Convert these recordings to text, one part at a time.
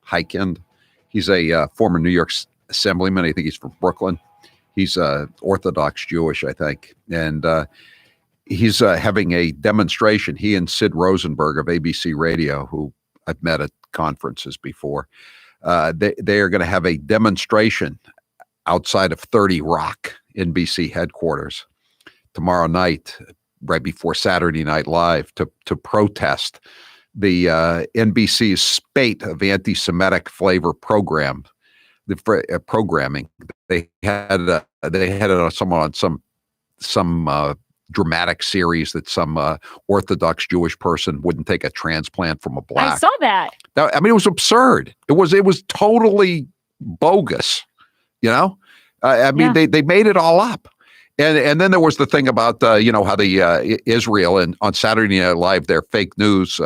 Heikind. He's a former New York assemblyman. I think he's from Brooklyn. He's Orthodox Jewish, I think. And he's having a demonstration. He and Sid Rosenberg of ABC Radio, who I've met at conferences before, they are going to have a demonstration outside of 30 Rock, NBC headquarters, tomorrow night, right before Saturday Night Live, to protest the NBC's spate of anti-Semitic flavor programming. They had it on some dramatic series that some Orthodox Jewish person wouldn't take a transplant from a black. I saw that. I mean, it was absurd. It was totally bogus. I mean, they made it all up. And then there was the thing about how the Israel and on Saturday Night Live, their fake news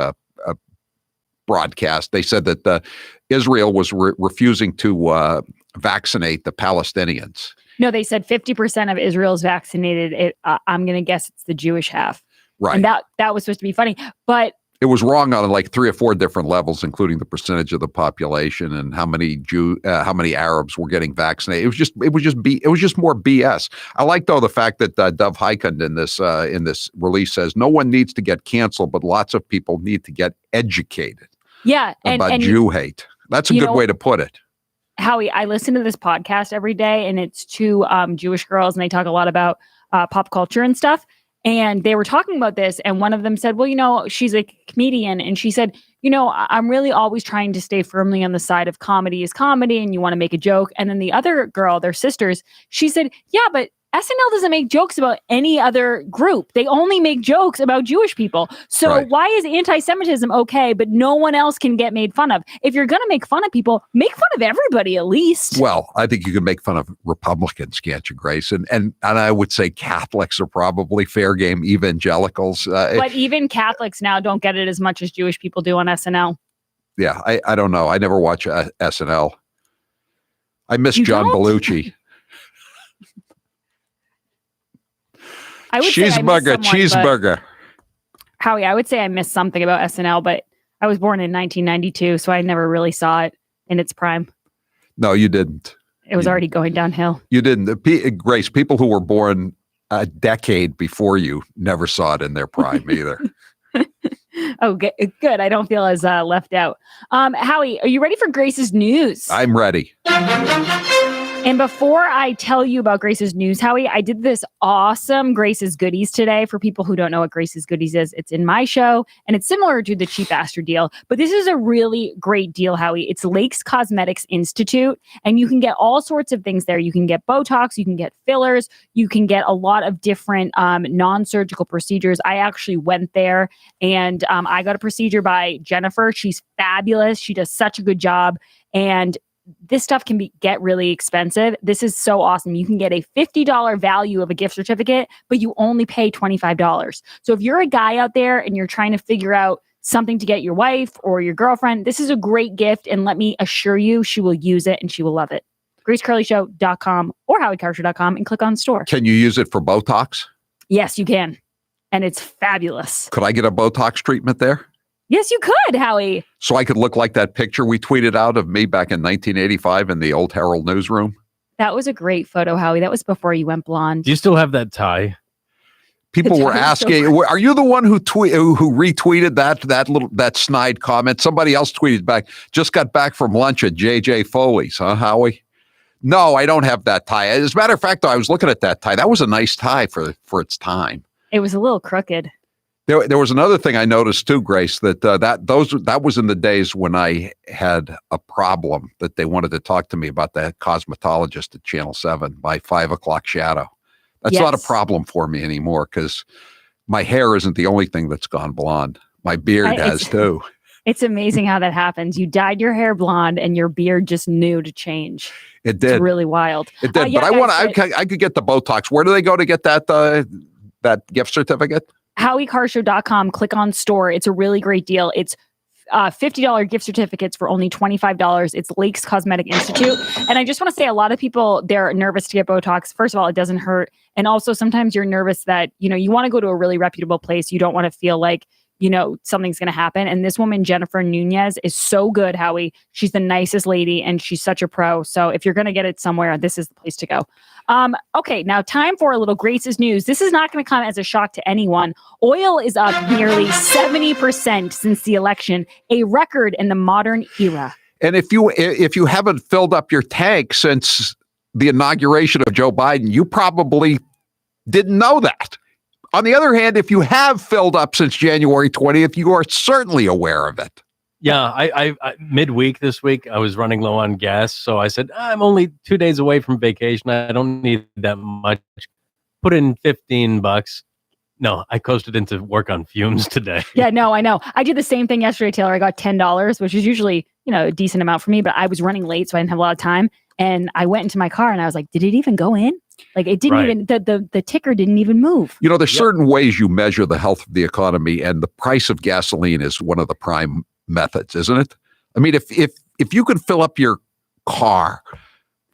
broadcast, they said that Israel was refusing to vaccinate the Palestinians. No, they said 50% of Israel's vaccinated. I'm going to guess it's the Jewish half. Right. And that was supposed to be funny, but it was wrong on like 3 or 4 different levels, including the percentage of the population and how many Arabs were getting vaccinated. It was just more BS. I like though the fact that Dov Heikind in this release says no one needs to get canceled, but lots of people need to get educated. Yeah, about Jew hate. That's a good way to put it. Howie, I listen to this podcast every day, and it's 2 Jewish girls, and they talk a lot about pop culture and stuff. And they were talking about this, and one of them said, well, she's a comedian, and she said, I'm really always trying to stay firmly on the side of comedy is comedy, and you want to make a joke. And then the other girl, their sisters, she said, yeah, but SNL doesn't make jokes about any other group. They only make jokes about Jewish people. So why is anti-Semitism okay, but no one else can get made fun of? If you're going to make fun of people, make fun of everybody at least. Well, I think you can make fun of Republicans, can't you, Grace? And I would say Catholics are probably fair game evangelicals. But even Catholics now don't get it as much as Jewish people do on SNL. Yeah, I don't know. I never watch SNL. I miss John Belushi. Cheeseburger. Howie, I would say I missed something about SNL, but I was born in 1992, so I never really saw it in its prime. No, you didn't. It was already going downhill. You didn't. Grace, people who were born a decade before you never saw it in their prime either. Oh, good. I don't feel as left out. Howie, are you ready for Grace's news? I'm ready. And before I tell you about Grace's news, Howie, I did this awesome Grace's Goodies today. For people who don't know what Grace's Goodies is, it's in my show, and it's similar to the Cheap Bastard deal. But this is a really great deal, Howie. It's Lakes Cosmetics Institute, and you can get all sorts of things there. You can get Botox, you can get fillers, you can get a lot of different non-surgical procedures. I actually went there, and I got a procedure by Jennifer. She's fabulous. She does such a good job, and this stuff can get really expensive. This is so awesome. You can get a $50 value of a gift certificate, but you only pay $25. So if you're a guy out there and you're trying to figure out something to get your wife or your girlfriend, this is a great gift. And let me assure you, she will use it and she will love it. GraceCurleyShow.com or HowieCarr.com and click on store. Can you use it for Botox? Yes, you can. And it's fabulous. Could I get a Botox treatment there? Yes, you could, Howie. So I could look like that picture we tweeted out of me back in 1985 in the old Herald newsroom? That was a great photo, Howie. That was before you went blonde. Do you still have that tie? People were asking, are you the one who retweeted that snide comment? Somebody else tweeted back, just got back from lunch at JJ Foley's, huh, Howie? No, I don't have that tie. As a matter of fact, though, I was looking at that tie. That was a nice tie for its time. It was a little crooked. There was another thing I noticed too, Grace, that was in the days when I had a problem that they wanted to talk to me about the cosmetologist at Channel 7 by 5 o'clock shadow. That's not a problem for me anymore because my hair isn't the only thing that's gone blonde. My beard has too. It's amazing how that happens. You dyed your hair blonde and your beard just knew to change. It did. It's really wild. It did. But I could get the Botox. Where do they go to get that gift certificate? HowieCarrshow.com, click on store. It's a really great deal. It's $50 gift certificates for only $25. It's Lakes Cosmetic Institute. And I just want to say a lot of people, they're nervous to get Botox. First of all, it doesn't hurt. And also sometimes you're nervous that, you want to go to a really reputable place. You don't want to feel like something's going to happen. And this woman, Jennifer Nunez, is so good, Howie. She's the nicest lady and she's such a pro. So if you're going to get it somewhere, this is the place to go. Okay, now time for a little Grace's news. This is not going to come as a shock to anyone. Oil is up nearly 70% since the election, a record in the modern era. And if you haven't filled up your tank since the inauguration of Joe Biden, you probably didn't know that. On the other hand, if you have filled up since January 20th, you are certainly aware of it. Yeah, I midweek this week, I was running low on gas. So I said, I'm only 2 days away from vacation. I don't need that much. Put in $15. No, I coasted into work on fumes today. Yeah, no, I know. I did the same thing yesterday, Taylor. I got $10, which is usually, a decent amount for me, but I was running late, so I didn't have a lot of time. And I went into my car and I was like, did it even go in? Like it didn't even, the ticker didn't even move. There's certain ways you measure the health of the economy, and the price of gasoline is one of the prime methods, isn't it? I mean, if you can fill up your car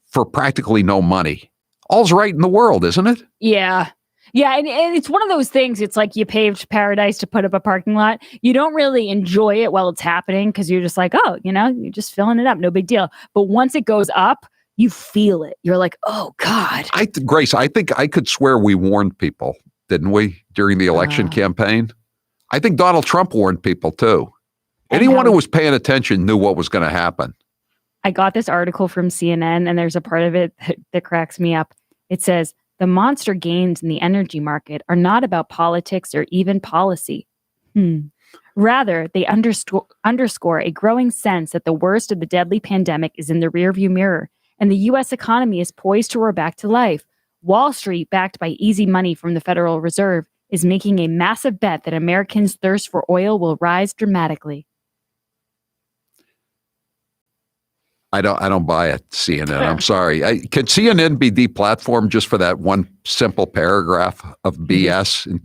for practically no money, all's right in the world, isn't it? Yeah. Yeah, and it's one of those things. It's like you paved paradise to put up a parking lot. You don't really enjoy it while it's happening because you're just like, oh, you're just filling it up. No big deal. But once it goes up, you feel it. You're like, oh, God. Grace, I think I could swear we warned people, didn't we, during the election campaign? I think Donald Trump warned people, too. Anyone who was paying attention knew what was going to happen. I got this article from CNN, and there's a part of it that cracks me up. It says, the monster gains in the energy market are not about politics or even policy. Rather, they underscore a growing sense that the worst of the deadly pandemic is in the rearview mirror, and the U.S. economy is poised to roar back to life. Wall Street, backed by easy money from the Federal Reserve, is making a massive bet that Americans' thirst for oil will rise dramatically. I don't buy it, CNN. I'm sorry. Can CNN be deplatformed just for that one simple paragraph of BS? And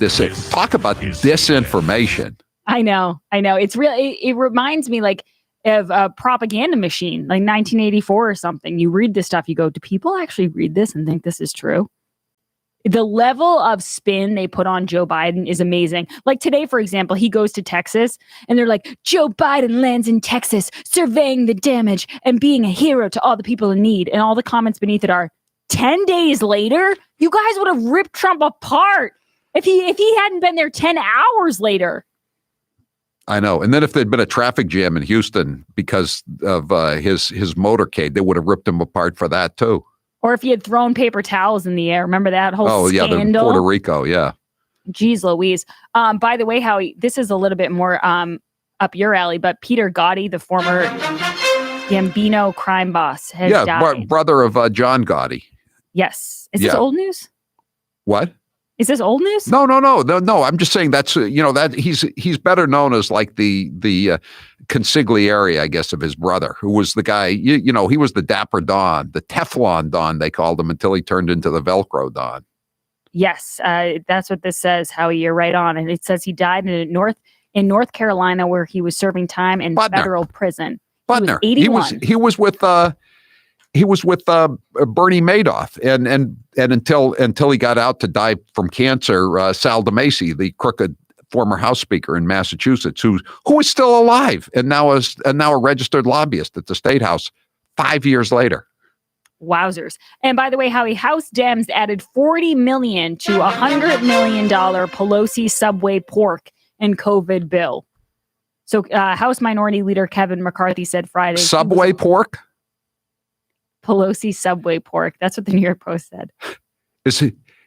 talk about disinformation. I know. It's really. It reminds me of a propaganda machine, like 1984 or something. You read this stuff, you go, do people actually read this and think this is true? The level of spin they put on Joe Biden is amazing. Like today, for example, he goes to Texas and they're like, Joe Biden lands in Texas, surveying the damage and being a hero to all the people in need. And all the comments beneath it are, 10 days later, you guys would have ripped Trump apart if he hadn't been there 10 hours later. I know. And then if there'd been a traffic jam in Houston because of his motorcade, they would have ripped him apart for that too. Or if he had thrown paper towels in the air. Remember that whole scandal? Yeah, the Puerto Rico, yeah. Jeez Louise. By the way, Howie, this is a little bit more up your alley, but Peter Gotti, the former Gambino crime boss, has died. Brother of John Gotti. Yes. Is this old news? What? Is this old news? No. I'm just saying that's that he's better known as like the consigliere, I guess, of his brother, who was the guy. He was the Dapper Don, the Teflon Don, they called him, until he turned into the Velcro Don. Yes, that's what this says. Howie, you're right on, and it says he died in North Carolina, where he was serving time in federal prison. Butner. He was 81. He was with Bernie Madoff, and until he got out to die from cancer, Sal DeMacy, the crooked former House Speaker in Massachusetts, who is still alive and now a registered lobbyist at the State House 5 years later. Wowzers! And by the way, Howie, House Dems added $40 million to $100 million Pelosi subway pork and COVID bill. So House Minority Leader Kevin McCarthy said Friday, subway pork. Pelosi subway pork. That's what the New York Post said.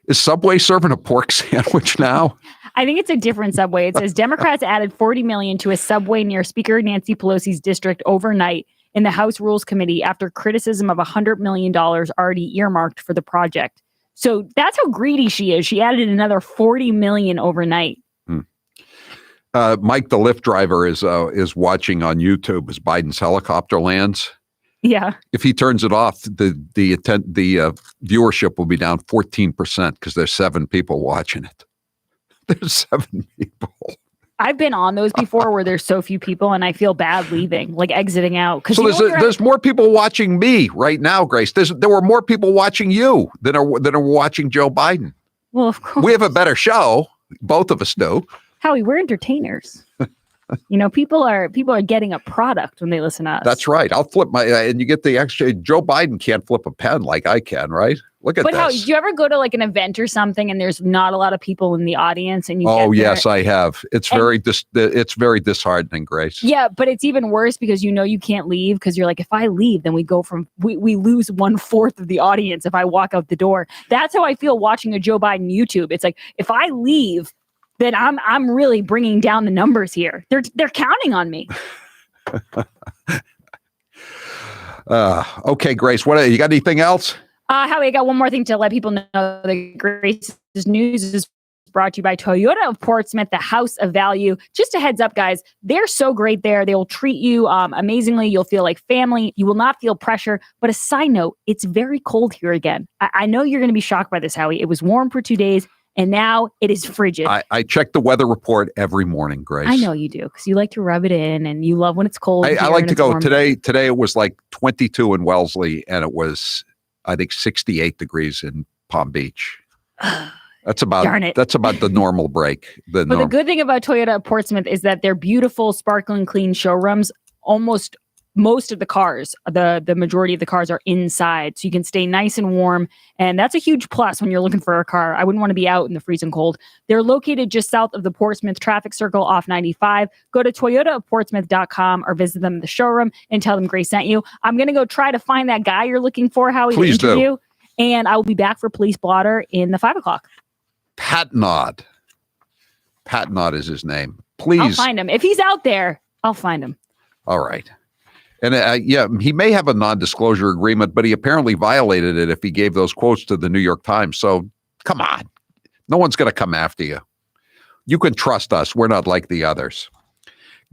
Is Subway serving a pork sandwich now? I think it's a different Subway. It says Democrats added $40 million to a Subway near Speaker Nancy Pelosi's district overnight in the House Rules Committee after criticism of $100 million already earmarked for the project. So that's how greedy she is. She added another $40 million overnight. Mike, the Lyft driver, is watching on YouTube as Biden's helicopter lands. Yeah. If he turns it off, the viewership will be down 14% because there's 7 people watching it. There's 7 people. I've been on those before where there's so few people and I feel bad leaving, like exiting out. So there's more people watching me right now, Grace. There were more people watching you than are watching Joe Biden. Well, of course. We have a better show. Both of us do. Howie, we're entertainers. People are getting a product when they listen to us. That's right. I'll flip and you get the extra. Joe Biden can't flip a pen like I can, right? Look at But this. how, do you ever go to like an event or something and there's not a lot of people in the audience and you Oh, get there? yes, I have. It's very disheartening, Grace. Yeah, but it's even worse because you can't leave because you're like, if I leave, then we lose 1/4 of the audience if I walk out the door. That's how I feel watching a Joe Biden YouTube. It's like, if I leave, then I'm really bringing down the numbers here. They're counting on me. Okay, Grace, what you got anything else? Howie, I got one more thing to let people know that Grace's News is brought to you by Toyota of Portsmouth, the house of value. Just a heads up, guys, they're so great there. They will treat you amazingly. You'll feel like family. You will not feel pressure. But a side note, it's very cold here again. I know you're going to be shocked by this, Howie. It was warm for 2 days, and now it is frigid. I check the weather report every morning, Grace. I know you do, because you like to rub it in, and you love when it's cold. I like to go. Today it was like 22 in Wellesley, and it was, I think, 68 degrees in Palm Beach. That's about the normal break. The good thing about Toyota of Portsmouth is that they're beautiful, sparkling, clean showrooms. Most of the cars, the majority of the cars are inside, so you can stay nice and warm. And that's a huge plus when you're looking for a car. I wouldn't want to be out in the freezing cold. They're located just south of the Portsmouth traffic circle off 95. Go to toyotaofportsmouth.com or visit them in the showroom and tell them Grace sent you. I'm going to go try to find that guy you're looking for, Howie, Please to interview. Do. And I will be back for Police Blotter in the 5 o'clock. Patnod is his name. Please. I'll find him. If he's out there, I'll find him. All right. And he may have a non-disclosure agreement, but he apparently violated it if he gave those quotes to the New York Times. So come on. No one's going to come after you. You can trust us. We're not like the others.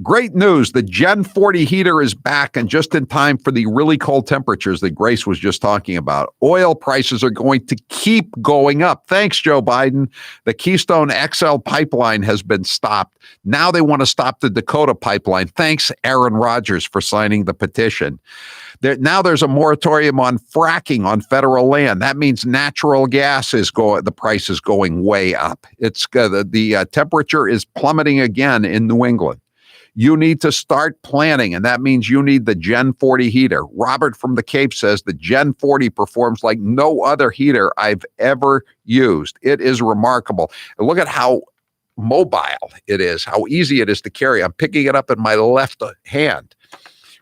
Great news. The Gen 40 heater is back and just in time for the really cold temperatures that Grace was just talking about. Oil prices are going to keep going up. Thanks, Joe Biden. The Keystone XL pipeline has been stopped. Now they want to stop the Dakota pipeline. Thanks, Aaron Rodgers, for signing the petition. Now there's a moratorium on fracking on federal land. That means natural gas the price is going way up. It's the temperature is plummeting again in New England. You need to start planning, and that means you need the Gen 40 heater. Robert from the Cape says the Gen 40 performs like no other heater I've ever used. It is remarkable. And look at how mobile it is, how easy it is to carry. I'm picking it up in my left hand.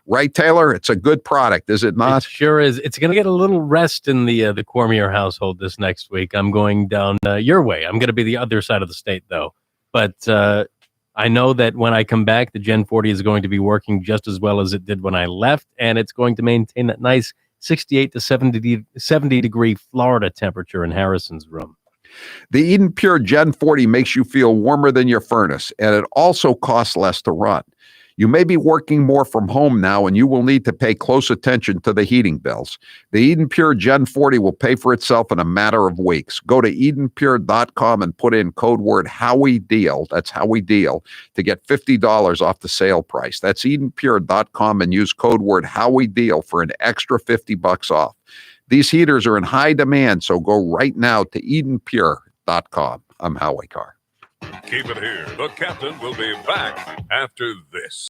Right, Taylor? It's a good product, is it not? It sure is. It's going to get a little rest in the Cormier household this next week. I'm going down your way. I'm going to be the other side of the state, though. But I know that when I come back, the Gen 40 is going to be working just as well as it did when I left, and it's going to maintain that nice 68 to 70 degree Florida temperature in Harrison's room. The Eden Pure Gen 40 makes you feel warmer than your furnace, and it also costs less to run. You may be working more from home now, and you will need to pay close attention to the heating bills. The Eden Pure Gen 40 will pay for itself in a matter of weeks. Go to EdenPure.com and put in code word HowieDeal. That's HowieDeal to get $50 off the sale price. That's EdenPure.com and use code word HowieDeal for an extra $50 off. These heaters are in high demand, so go right now to EdenPure.com. I'm Howie Carr. Keep it here. The captain will be back after this.